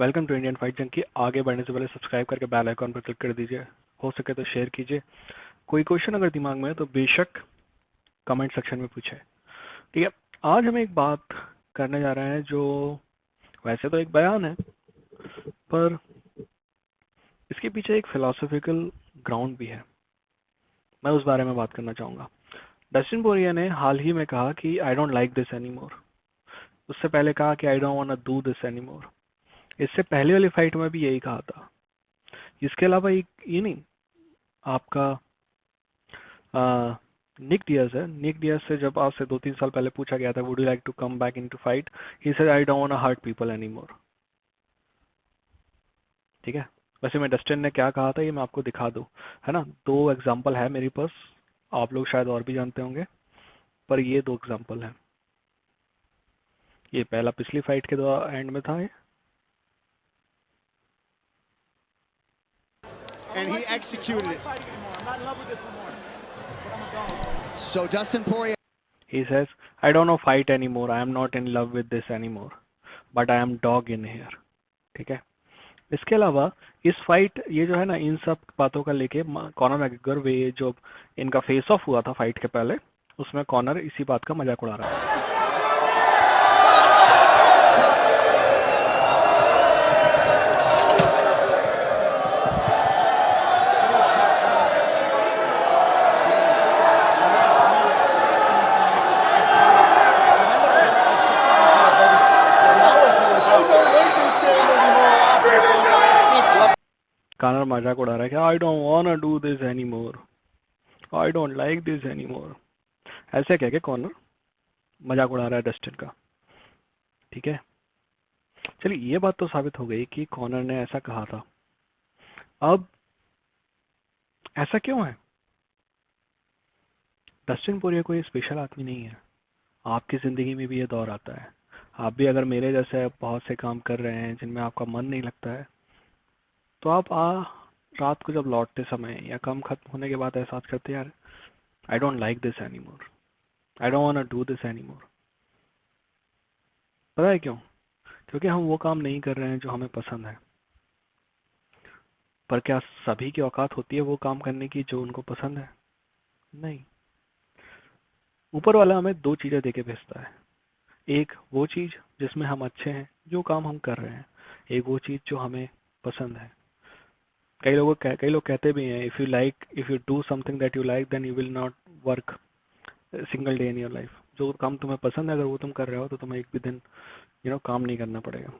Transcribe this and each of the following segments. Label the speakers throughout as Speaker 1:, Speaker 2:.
Speaker 1: Welcome to Indian fight जंग की। आगे बढ़ने से पहले सब्सक्राइब करके बेल आइकॉन पर क्लिक कर दीजिए, हो सके तो शेयर कीजिए। कोई क्वेश्चन अगर दिमाग में है तो बेशक कमेंट सेक्शन में पूछे। ठीक है, आज हम एक बात करने जा रहे हैं जो वैसे तो एक बयान है, पर इसके पीछे एक फिलोसॉफिकल ग्राउंड भी है। मैं उस बारे में बात करना चाहूँगा। डस्टिन पोरिये ने हाल ही में कहा कि I don't like this anymore. उससे पहले कहा कि I don't want to do this anymore. इससे पहले वाली फाइट में भी यही कहा था। इसके अलावा ये नहीं, आपका निक डियाज है। निक डियाज से जब आज से 2-3 साल पहले पूछा गया था would you like to come back into fight, he said I don't want to hurt people anymore. ठीक है, वैसे मैं डस्टिन ने क्या कहा था ये मैं आपको दिखा दूं, है ना। 2 एग्जांपल है मेरे पास, आप लोग शायद और भी जानते होंगे, पर ये 2 एग्जांपल हैं। ये पहला पिछली फाइट के एंड में था ये,
Speaker 2: and he executed it. So Dustin Poirier.
Speaker 1: he says I don't know fight anymore, I am not in love with this anymore, but I am dog in here। ठीक है, इसके अलावा इस फाइट ये जो है ना, इन सब बातों का लेके कॉनर मैकग्रेगर वे जो इनका फेस ऑफ हुआ था फाइट के पहले, उसमें कॉनर इसी बात का मजाक उड़ा रहा है। कॉनर मजाक उड़ा रहा है कि I don't want to do this anymore, I don't like this anymore. ऐसे कह के कॉनर मजाक उड़ा रहा है डस्टिन का। ठीक है, चलिए ये बात तो साबित हो गई कि कॉनर ने ऐसा कहा था। अब ऐसा क्यों है? डस्टिन पोरिये कोई स्पेशल आदमी नहीं है। आपकी ज़िंदगी में भी ये दौर आता है। आप भी अगर मेरे जैसे बहुत से काम कर रहे हैं जिनमें आपका मन नहीं लगता है, तो आप रात को जब लौटते समय या काम खत्म होने के बाद एहसास करते हैं, यार I don't like this anymore, I don't want to do this anymore. पता है क्यों? क्योंकि हम वो काम नहीं कर रहे हैं जो हमें पसंद है। पर क्या सभी की औकात होती है वो काम करने की जो उनको पसंद है? नहीं। ऊपर वाला हमें 2 चीज़ें देके भेजता है। एक वो चीज़ जिसमें हम अच्छे हैं, जो काम हम कर रहे हैं। एक वो चीज़ जो हमें पसंद है। कई लोग कहते भी हैं, if you do something that you like then you will not work single day in your life. जो काम तुम्हें पसंद है अगर वो तुम कर रहे हो तो तुम्हें एक भी दिन काम नहीं करना पड़ेगा।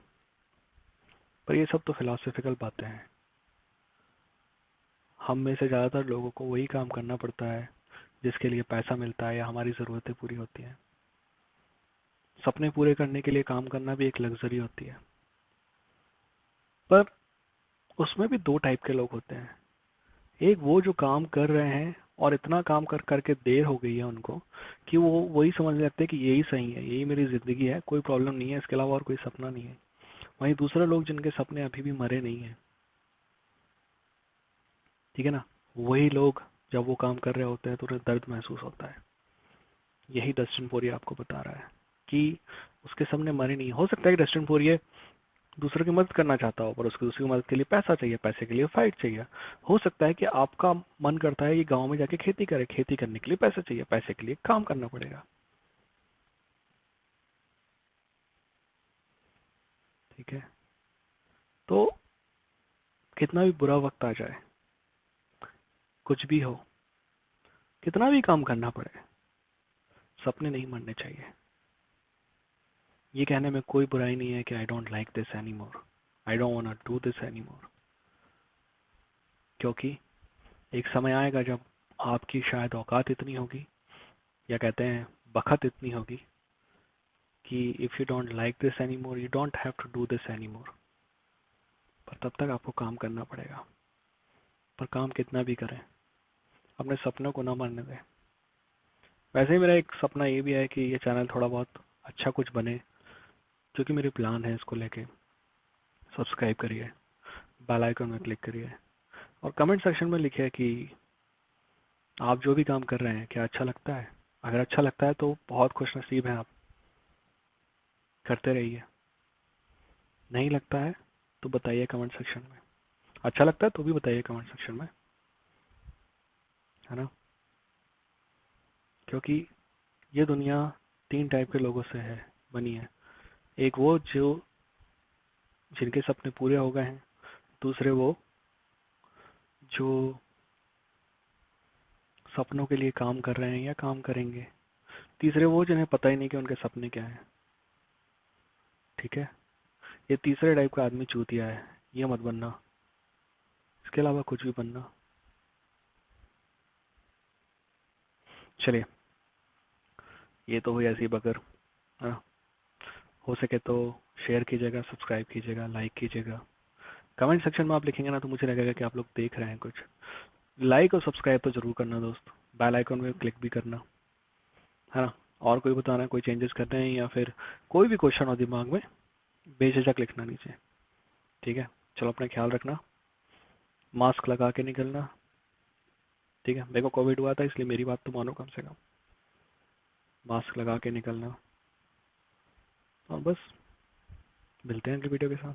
Speaker 1: पर ये सब तो फिलोसफिकल बातें हैं। हम में से ज़्यादातर लोगों को वही काम करना पड़ता है जिसके लिए पैसा मिलता है या हमारी ज़रूरतें पूरी होती हैं। सपने पूरे करने के लिए काम करना भी एक लग्जरी होती है। पर उसमें भी 2 टाइप के लोग होते हैं। एक वो जो काम कर रहे हैं और इतना काम कर करके देर हो गई है उनको कि वो वही समझने लगते हैं कि यही सही है, यही मेरी ज़िंदगी है, कोई प्रॉब्लम नहीं है, इसके अलावा और कोई सपना नहीं है। वहीं दूसरे लोग जिनके सपने अभी भी मरे नहीं हैं, ठीक है ना, वही लोग जब वो काम कर रहे होते हैं तो उन्हें दर्द महसूस होता है। यही डस्टिन पोरिये आपको बता रहा है कि उसके सपने मरे नहीं। हो सकता है कि डस्टिन पोरिये दूसरों की मदद करना चाहता हो, पर उसकी दूसरी की मदद के लिए पैसा चाहिए, पैसे के लिए फाइट चाहिए। हो सकता है कि आपका मन करता है कि गांव में जाके खेती करे, खेती करने के लिए पैसा चाहिए, पैसे के लिए काम करना पड़ेगा। ठीक है, तो कितना भी बुरा वक्त आ जाए, कुछ भी हो, कितना भी काम करना पड़े, सपने नहीं मरने चाहिए। ये कहने में कोई बुराई नहीं है कि I don't like this any more, I don't want to do this any more. क्योंकि एक समय आएगा जब आपकी शायद औकात इतनी होगी, या कहते हैं बखत इतनी होगी, कि if you don't like this any more you don't have to do this any more. पर तब तक आपको काम करना पड़ेगा। पर काम कितना भी करें, अपने सपनों को ना मरने दें। वैसे ही मेरा एक सपना ये भी है कि ये चैनल थोड़ा बहुत अच्छा कुछ बने, जो कि मेरे प्लान है। इसको लेके सब्सक्राइब करिए, बेल आइकन में क्लिक करिए, और कमेंट सेक्शन में लिखिए कि आप जो भी काम कर रहे हैं क्या अच्छा लगता है। अगर अच्छा लगता है तो बहुत खुश नसीब हैं आप, करते रहिए। नहीं लगता है तो बताइए कमेंट सेक्शन में। अच्छा लगता है तो भी बताइए कमेंट सेक्शन में, है ना। क्योंकि ये दुनिया 3 टाइप के लोगों से है बनी है। एक वो जो जिनके सपने पूरे हो गए हैं, दूसरे वो जो सपनों के लिए काम कर रहे हैं या काम करेंगे, तीसरे वो जिन्हें पता ही नहीं कि उनके सपने क्या हैं। ठीक है, ये तीसरे टाइप का आदमी चूतिया है, ये मत बनना, इसके अलावा कुछ भी बनना। चलिए, ये तो हुई ऐसी बकर, है ना। हो सके तो शेयर कीजिएगा, सब्सक्राइब कीजिएगा, लाइक कीजिएगा। कमेंट सेक्शन में आप लिखेंगे ना तो मुझे लगेगा कि आप लोग देख रहे हैं कुछ। लाइक और सब्सक्राइब तो जरूर करना दोस्त, बेल आइकन में क्लिक भी करना, है ना। और कोई बताना है, कोई चेंजेस करते हैं या फिर कोई भी क्वेश्चन हो दिमाग में, बेझिझक लिखना नीचे। ठीक है, चलो अपना ख्याल रखना, मास्क लगा के निकलना। ठीक है, मेरे को कोविड हुआ था इसलिए मेरी बात तो मानो कम से कम, मास्क लगा के निकलना। और बस, मिलते हैं अगली वीडियो के साथ।